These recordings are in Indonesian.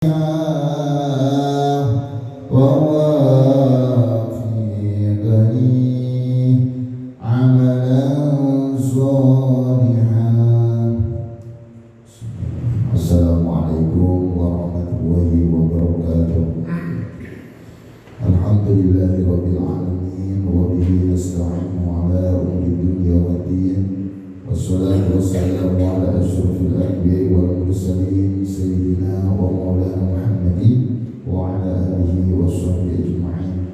Assalamualaikum warahmatullahi wabarakatuh. Alhamdulillahirabbil alamin wa bihi nasta'inu ala umuri dunya waddin. Wassalatu wassalamu ala asyrafil anbiya'i wal mursalin sayyidina wa maulana Muhammadin wa ala alihi washabbihi ajma'in.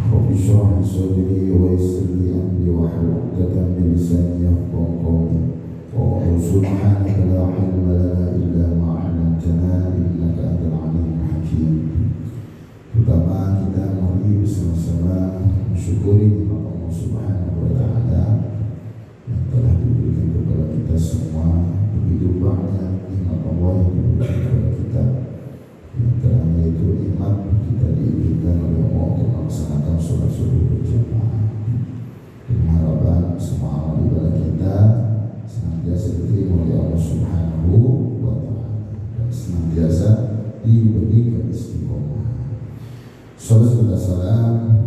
Rabbi shrah li sadri wa yassir li amri wahlul 'uqdatam min lisani yafqahu qawli. Subhanaka la ilma lana illa ma 'allamtana innaka antal 'alimul hakim. Pertama kita mari bersama-sama mensyukuri nikmat Allah Subhanahu wa taala yang telah diberikan kepada kita semua. Begitu banyak nikmat Allah yang diberikan kepada kita. Di antaranya itu nikmat kita diizinkan oleh Allah untuk melaksanakan sholat subuh berjamaah. Dengan harapan semua amal ibadah kita senantiasa diterima oleh Allah Subhanahu wa taala dan senantiasa diberikan istiqomah. Sallallahu salam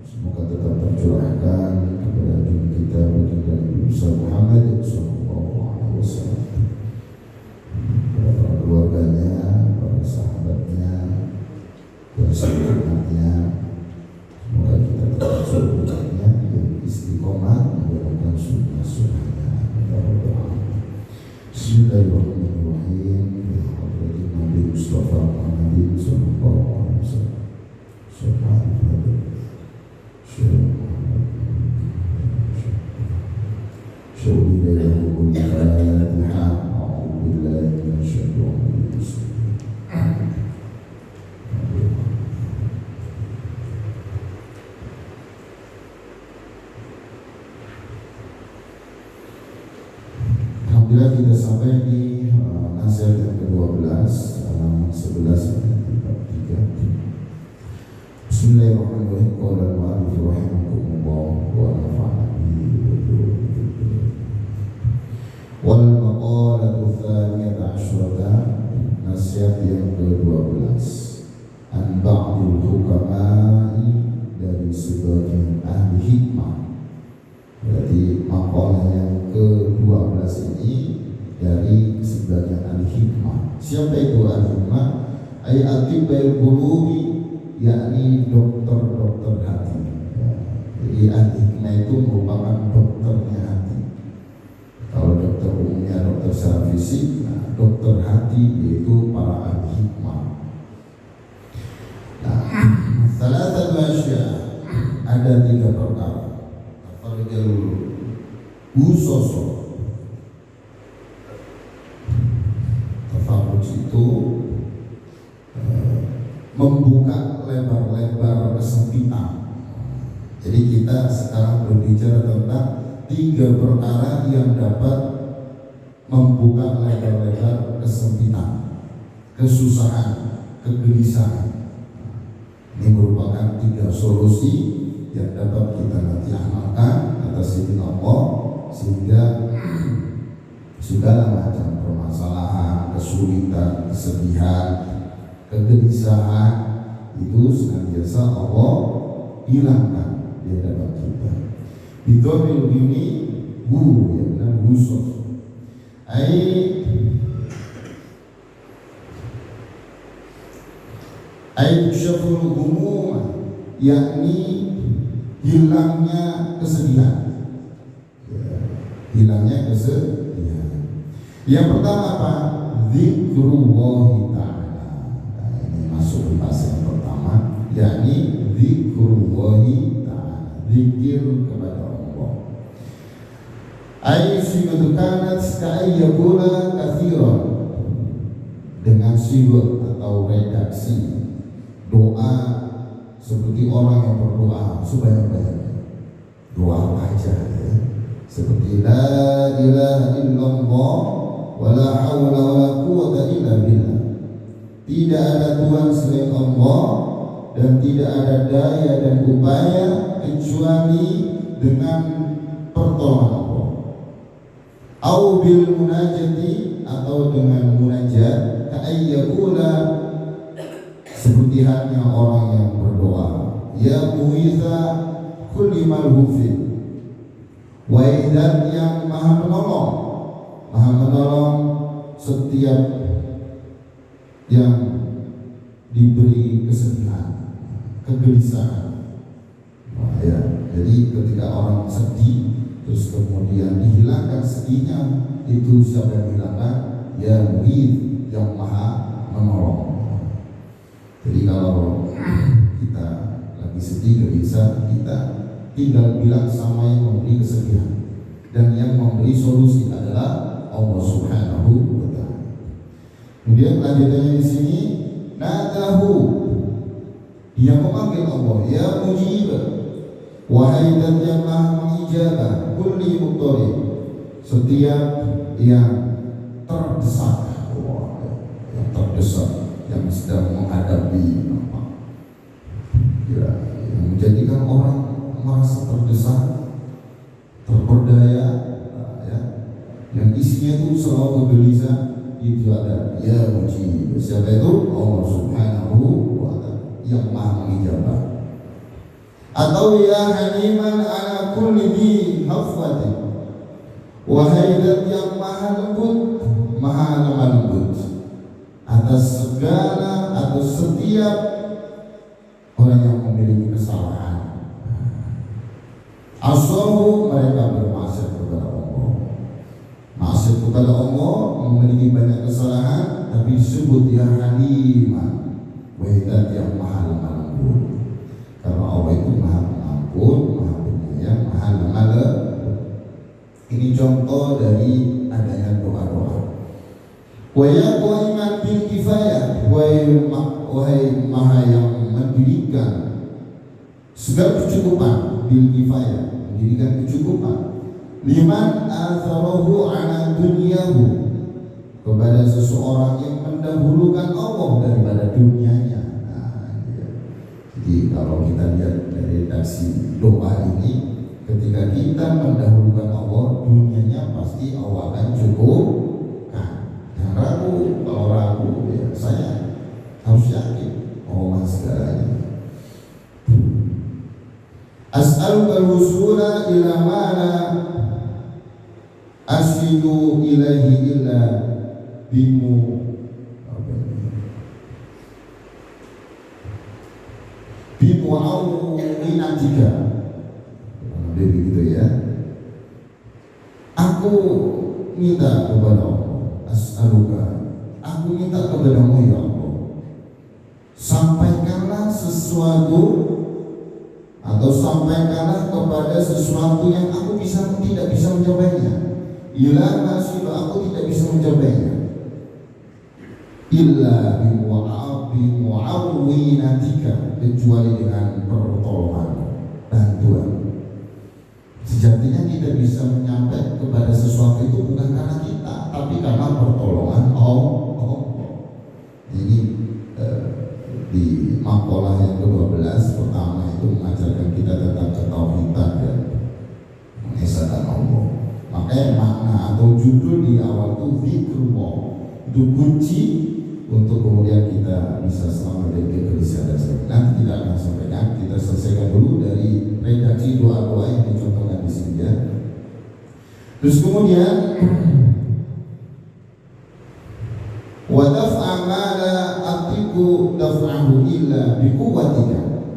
semoga tetap tercurahkan kepada junjungan kita baginda Nabi Muhammad sallallahu alaihi wasallam, kepada para keluarganya, para sahabatnya, dan seluruhnya. Semoga kita tetap surganya yang istiqomah menjalankan sunnah-sunnahnya. Bismillahirrahmanirrahim. Hadratin Nabi Mustafa Muhammadin sallallahu alaihi wasallam. Subhanallah. Syukur lillahi wal Fatiha. A'udzu billahi minasyaitonir rajim. Alhamdulillah kita sampai di nasihat yang ke-12 halaman 11 ayat 3. Bismillahirrahmanirrahim. Qala al-mu'allif rahimahullah wa nafa'ana bihi wal maqalatu tsaniyata asyrata. Nasihat yang ke-12 an ba'dil hukama'i, dari sebagian ahli hikmah. Berarti maqalah yang ke-12 ini dari sebagian ahli hikmah. Siapa itu ahli hikmah? Ay atibul qulubi, yakni dokter-dokter hati. Jadi ahli hikmah itu merupakan dokternya hati. Kalau dokter umumnya dokter secara fisik, nah, dokter hati yaitu para ahli hikmah. Nah, salah satu asya, ada 3 perkara. Usoso tafarruj itu membuka lebar-lebar kesempitan. Jadi kita sekarang berbicara tentang 3 perkara yang dapat membuka lebar-lebar kesempitan, kesusahan, kegelisahan. Ini merupakan 3 solusi yang dapat kita nanti amalkan atas izin Allah, sehingga segala macam permasalahan, kesulitan, kesedihan, kegelisahan itu senantiasa Allah hilangkan di hadapan kita. Bidoril ini ya benar khusus. Syaful umum, yakni hilangnya kesedihan. Hilangnya kesedihan. Yang pertama apa? Zikrullah ta'ala. Nah, ini masuk di pasal yang pertama, yakni zikrullah ta'ala, zikir kepada Allah. Ayyusimu kanat ka'ayyakula kathiran, dengan siwat atau redaksi doa seperti orang yang berdoa sebanyak-banyaknya. Doa apa aja ya? Seperti la ilaha illallah wa la hawla wa la quwwata illa billah. Tidak ada Tuhan selain Allah dan tidak ada daya dan upaya kecuali dengan pertolongan Allah. Au bil munajati, atau dengan munajat, ayyakula, seperti halnya orang yang berdoa, ya mu'idha kulli malhufin, wahai zat yang maha menolong setiap yang diberi kesedihan, kegelisahan. Ya, jadi ketika orang sedih terus kemudian dihilangkan sedihnya, itu siapa yang hilangkan? Ya mu'idh, yang maha menolong. Jadi kalau kita lagi sedih, gelisah, kita tinggal bilang sama yang memberi kesedihan, dan yang memberi solusi adalah Allah Subhanahu wa Ta'ala. Kemudian lanjutannya di sini, nadahu, dia memanggil Allah, ya mujib, wahai zat yang maha mengijabah, kulli mudhari, setiap yang terdesak, yang terdesak, yang sedang menghadapi yang menjadikan orang merasa terdesak, terperdaya, ya, yang isinya itu selalu gelisah, itu ada ya mujib. Siapa itu? Allah Subhanahu wa Ta'ala yang maha mengijabah. Atau ya haniman ala kulli dhi hafwati, wahai zat yang maha lembut, maha lemah lembut atas segala, atas setiap orang yang memiliki kesalahan. Asahu, mereka bermaksiat kepada Allah. Maksiat kepada Allah, memiliki banyak kesalahan, tapi disebut ya haliman, wahai zat yang maha lemah lembut. Karena Allah itu maha pengampun, maha penyayang, maha lemah lembut. Ini contoh dari adanya doa-doa. Wa ya qaiman bil kifayah, wahai maha yang mendirikan segala kecukupan, bil kifayah, mendirikan kecukupan, liman atharahu ala dunyahu, kepada seseorang yang mendahulukan Allah daripada dunianya. Jadi kalau kita lihat dari redaksi doa ini, ketika kita mendahulukan Allah, dunianya pasti Allah akan cukupkan. Jangan ragu, kalau ragu ya saya harus yakin Allah segalanya. As'aluka al-wusula ila ma la asyidu ilaihi illa bimu'awwinatika. Begitu ya. Aku minta kepada Allah, as'aluka, aku minta kepadamu ya Allah, sampaikanlah sesuatu, atau sampaikanlah kepada sesuatu yang aku tidak bisa mencapainya. Ila nasib, aku tidak bisa mencapainya. Illa bimu'awwinatika, kecuali dengan pertolongan, bantuan. Sejatinya kita bisa menyampaikan kepada sesuatu itu bukan karena kita, tapi karena pertolongan Allah. Ini di makalah yang ke-12 pertama itu mengajarkan kita tentang ketauhidan dan mengesahkan Allah. Makanya makna atau judul di awal itu zikrullah, itu kunci untuk kemudian kita bisa selamat dari kegelisahan. Nanti kita akan sampaikan, kita selesaikan dulu dari redaksi doa-doa yang dicontohkan di sini ya. Terus kemudian wa daf'a ma la atiku daf'ahu illa biquwwatika,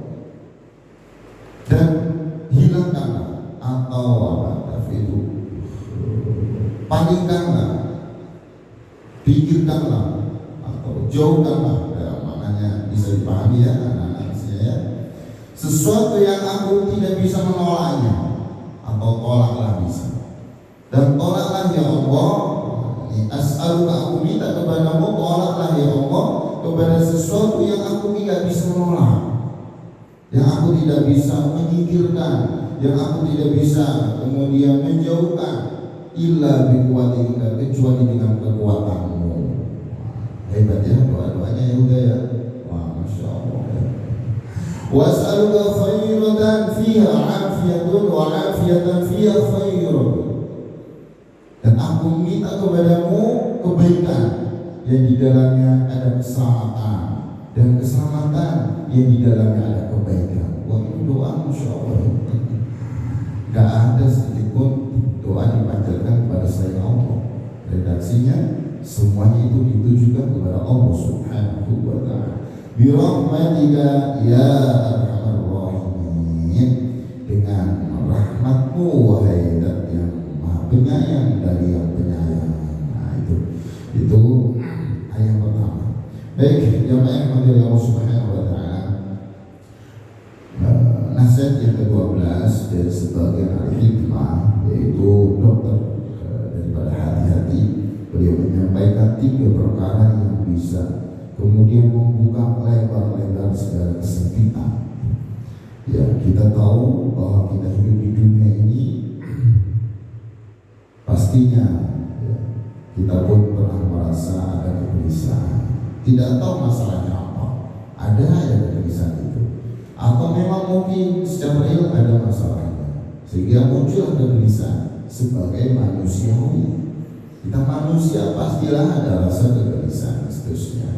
dan hilangkanlah atau itu palingkanlah, pikirkanlah atau jauhkanlah, ya, maknanya bisa dipahami ya anak-anak saya, sesuatu yang aku tidak bisa menolaknya, atau tolaklah bisa, dan tolaklah ya Allah. As'aluka, aku minta kepadamu, tolaklah ya Allah kepada sesuatu yang aku tidak bisa menolak, yang aku tidak bisa menyingkirkan, yang aku tidak bisa kemudian menjauhkan, illa biquwatika, kecuali dengan kekuatanmu. Hebat ya doa-doanya ya udah ya. Wah, Masya Allah ya. Was'aluka khairatan fiha afiyatun wa afiyatan fiha khairun, dan aku minta kepadamu kebaikan yang di dalamnya ada keselamatan, dan keselamatan yang di dalamnya ada kebaikan. Wah, itu doa Masya Allah. Gak ada sedikit pun doa dipanjatkan kepada selain Allah. Redaksinya semuanya itu ditujukan kepada Allah Subhanahu wa ta'ala. Birahmatika ya arhamar rahimin, dengan rahmatmu wahai zat yang maha penyayang dari yang penyayang. Nah itu ayat pertama. Baik, jamaah yang hadir Allah Subhanahu wa ta'ala, nasihat yang ke-12 dari sebagian ahli hikmah, yaitu dokter daripada hati-hati. Beliau menyampaikan 3 perkara yang bisa kemudian membuka lebar-lebar segala kesempitan. Ya, kita tahu bahwa kita hidup di dunia ini pastinya ya, kita pun pernah merasa ada kegelisahan, tidak tahu masalahnya apa, ada kegelisahan itu, atau memang mungkin secara real ada masalahnya sehingga muncul kegelisahan. Sebagai manusiawi, kita manusia pastilah ada rasa kegelisahan seterusnya.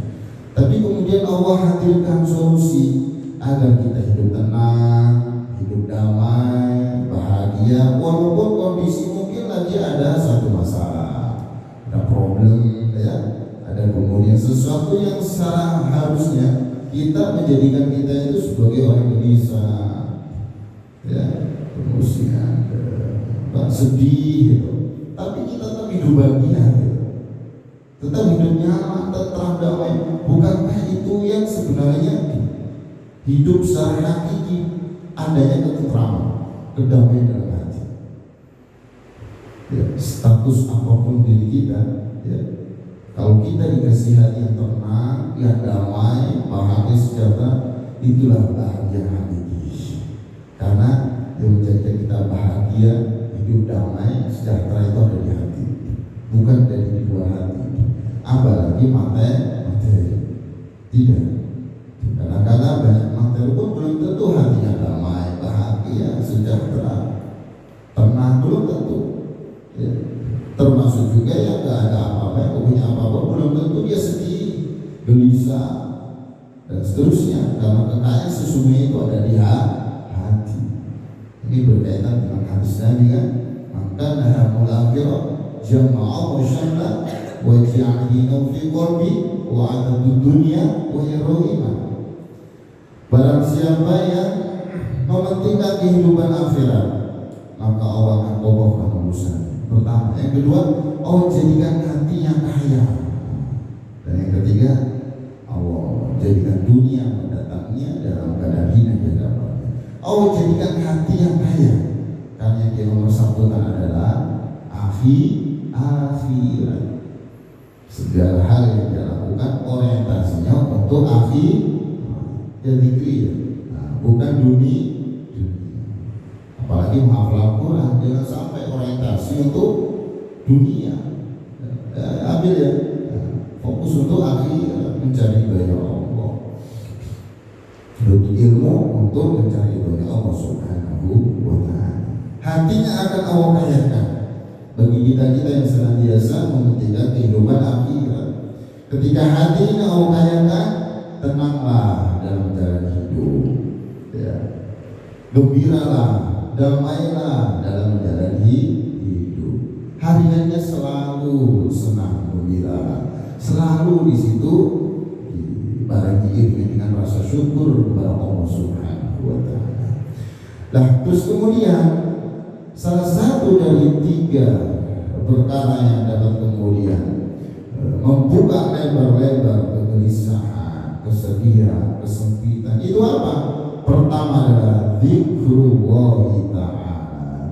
Tapi kemudian Allah hadirkan solusi agar kita hidup tenang, hidup damai, bahagia, walaupun kondisi mungkin lagi ada satu masalah, ada problem, ya, ada kemudian sesuatu yang secara harusnya kita menjadikan kita itu sebagai orang gelisah, ya, kemudian sedih, gitu. Tapi kita tetap hidup bahagia, gitu. Tetap hidup nyaman, tetap damai. Bukankah itu yang sebenarnya hidup secara hakiki, adanya ketentraman, kedamaian dalam hati. Ya, status apapun diri kita, ya, kalau kita dikasih hati yang tenang, yang damai, bahagia, sejahtera, itulah bahagia hakiki. Karena yang menjadikan kita bahagia, hidup damai, sejahtera itu ada di hati, bukan dari di luar hati. Apalagi materi, tidak. Kadang-kadang banyak materi pun belum tentu hatinya damai, bahagia, sejahtera, tenang, belum tentu. Ya. Termasuk juga yang gak ada apa-apa, yang punya apa-apa, belum tentu dia sedih, gelisah, dan seterusnya. Karena kekayaan sesungguhnya itu ada di hati. Ini berkaitan dengan hadis Nabi kan, maka nahamul akhirah jama'a wa syamla wa ja'alina fi qalbi wa adadu dunya wa yarrohimah. Barang siapa yang mementingkan kehidupan akhirat, maka Allah akan kokohkan urusan. Pertama, yang kedua, Allah jadikan hatinya kaya, dan yang ketiga, Allah jadikan dunia mendatangnya dalam keadaan hina dan dapatnya. Allah jadikan hati yang kaya, karena yang nomor satu adalah akhirat. Segala hal yang dia lakukan orientasinya untuk jadi dia, bukan dunia. Apalagi menghafal Al-Quran, jangan sampai orientasi untuk dunia. Ambil ya, fokus untuk akhirat, mencari ridha Allah. Untuk ilmu untuk mencari ridha Allah Subhanahu wa ta'ala. Hatinya akan Allah kayakan bagi kita yang senantiasa mementingkan kehidupan akhirat. Ketika hatinya Allah kayakan, tenanglah dalam jalan hidup, ya. Gembiralah, damailah dalam menjalani hidup. Hariannya selalu senang, gembira, selalu di situ dibarengi dengan rasa syukur kepada Allah Subhanahu wa ta'ala. Nah, terus kemudian salah satu dari 3 perkara yang dapat kemudian membuka lebar-lebar kegelisahan, kesedihan, kesempitan, itu apa? Pertama adalah zikrullah ta'ala,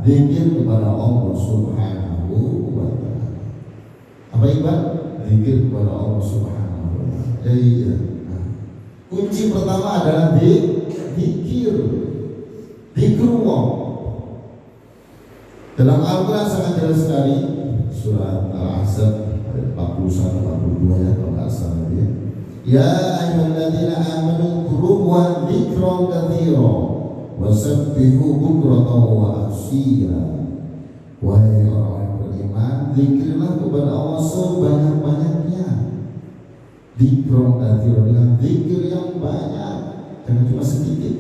zikir kepada Allah Subhanahu wa ta'ala. Apa Iqbal? Zikir kepada Allah Subhanahu wa ta'ala. Iya. Kunci pertama adalah zikir, zikrullah. Dalam Al-Quran sangat jelas sekali, surat Al-Ahzab ayat 41-42 ya, kalau nggak salah ya. Ya ayyuhalladzina amanu dzkuru wa dzikra katsira wasabbihu bukratan wa asila. Wahai orang-orang beriman, zikirlah kepada Allah sebanyak-banyaknya Dzikron katsiran, dengan zikir yang banyak, jangan cuma sedikit,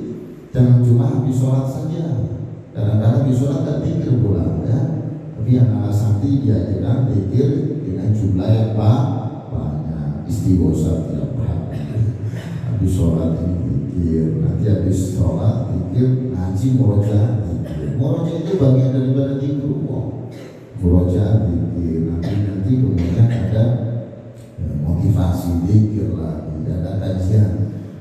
jangan cuma habis sholat saja. Kadang-kadang habis sholat gak zikir pula ya. Tapi anak-anak santri diajarkan zikir dengan jumlah yang banyak. Istighosa tidak perhatian. Habis sholat ini zikir, nanti habis sholat zikir, ngaji murojaah zikir. Murojaah itu bagian daripada zikir. Murojaah zikir, nanti kemudian ada motivasi zikir lagi, ada kajian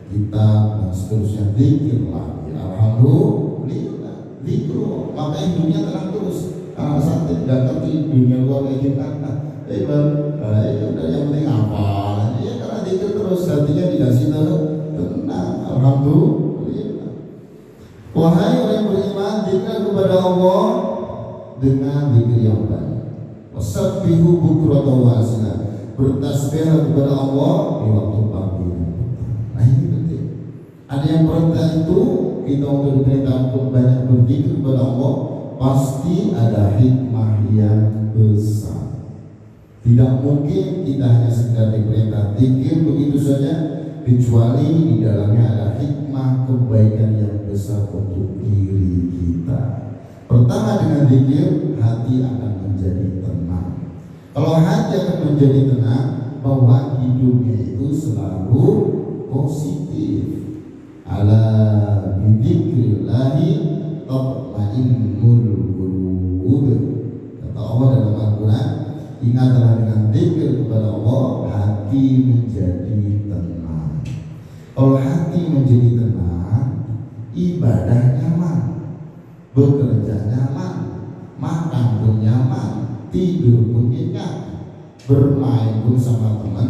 kitab dan seterusnya zikir lagi. Alhamdulillah zikir, makanya dunia tenang terus. Anak santri nggak ngerti dunia luar kayak gimana. Itu udah yang penting apa? Ya karena zikir terus, hatinya dikasih tenang. Alhamdulillah. Wahai orang yang beriman, zikir kepada Allah dengan zikir yang banyak. Wasabbihu bukratan wa asila, bertasbih kepada Allah di waktu pagi. Nah ini penting. Ada yang perintah itu kita untuk diperintah untuk banyak berzikir kepada Allah, pasti ada hikmah yang besar. Tidak mungkin kita hanya sekedar diperintah zikir begitu saja, kecuali di dalamnya ada hikmah kebaikan yang besar untuk diri kita. Pertama, dengan zikir hati akan menjadi tenang. Kalau hati akan menjadi tenang, bahwa hidupnya itu selalu positif. Ala bidzikrillahi tatma'innul qulub. Kata Allah dalam Al-Quran, ingatlah dengan zikir kepada Allah, hati menjadi tenang. Kalau hati menjadi tenang, ibadah nyaman, bekerja nyaman, makan pun nyaman, tidur pun nyenyak, bermain pun sama teman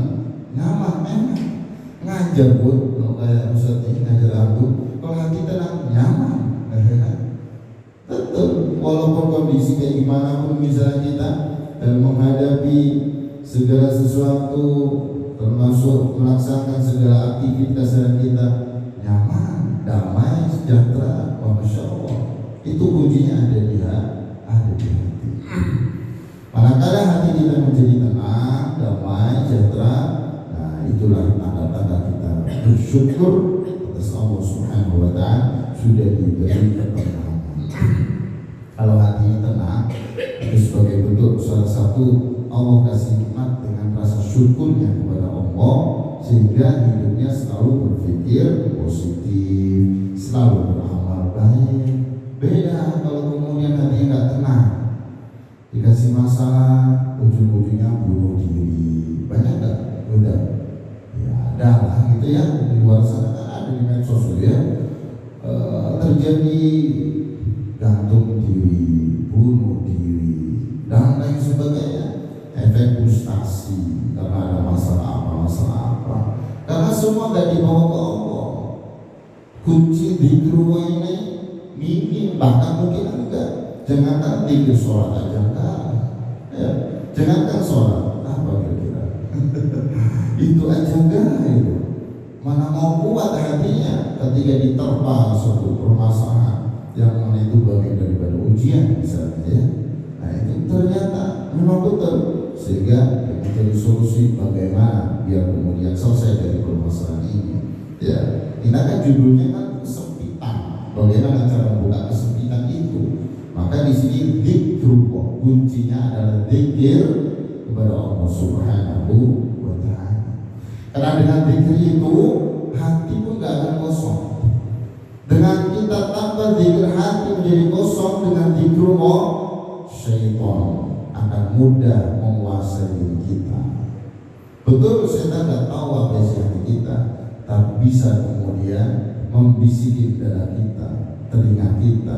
nyaman, enak, ngajar pun kalau kayak Ustaz ini ngajar aku, kalau hati tenang nyaman. Betul, walaupun kondisi kayak gimana pun misalnya kita dalam menghadapi segala sesuatu, termasuk melaksanakan segala aktivitas kita, nyaman, damai, sejahtera. Masya Allah, itu kuncinya ada di hati. Manakala hati kita menjadi tenang, damai, sejahtera, nah itulah tanda-tanda kita bersyukur atas Allah Subhanahu wa Ta'ala sudah diberi ketenangan. Kalau hati tenang, itu sebagai bentuk salah satu Allah kasih nikmat dengan rasa syukurnya kepada Allah, sehingga hidupnya selalu berpikir positif, selalu beramal baik. Beda kalau kemudian hatinya nggak tenang, dikasih masalah, ujung-ujungnya bunuh diri. Banyak nggak? Udah, ya ada lah gitu ya, di luar sana kan ada di medsos ya, terjadi gantung diri, bunuh diri, dan lain sebagainya. Efek frustasi karena ada masalah apa. Karena semua nggak dibawa ke Allah. Kunci zikir ini minim, bahkan mungkin enggak. Jangankan zikir sholat aja enggak. Ya, jangankan sholat, apa kira-kira? Itu aja enggak itu. Mana mau kuat hatinya ketika diterpa suatu permasalahan yang mana itu bagian daripada ujian misalnya ya. Nah itu ternyata memang betul, sehingga menjadi solusi bagaimana biar kemudian selesai dari permasalahan ini. Ya, ini kan judulnya kan kesempitan. Bagaimana cara membuka kesempitan itu? Maka di sini zikrullah, kuncinya adalah zikir kepada Allah Subhanahu wa Ta'ala. Karena dengan zikir itu hati pun gak akan kosong. Dengan kita tambah zikir, hati menjadi kosong. Dengan zikrullah, syaitan akan mudah menguasai diri kita. Betul, setan gak tahu apa isi hati kita, tapi bisa kemudian membisiki dada kita, telinga kita,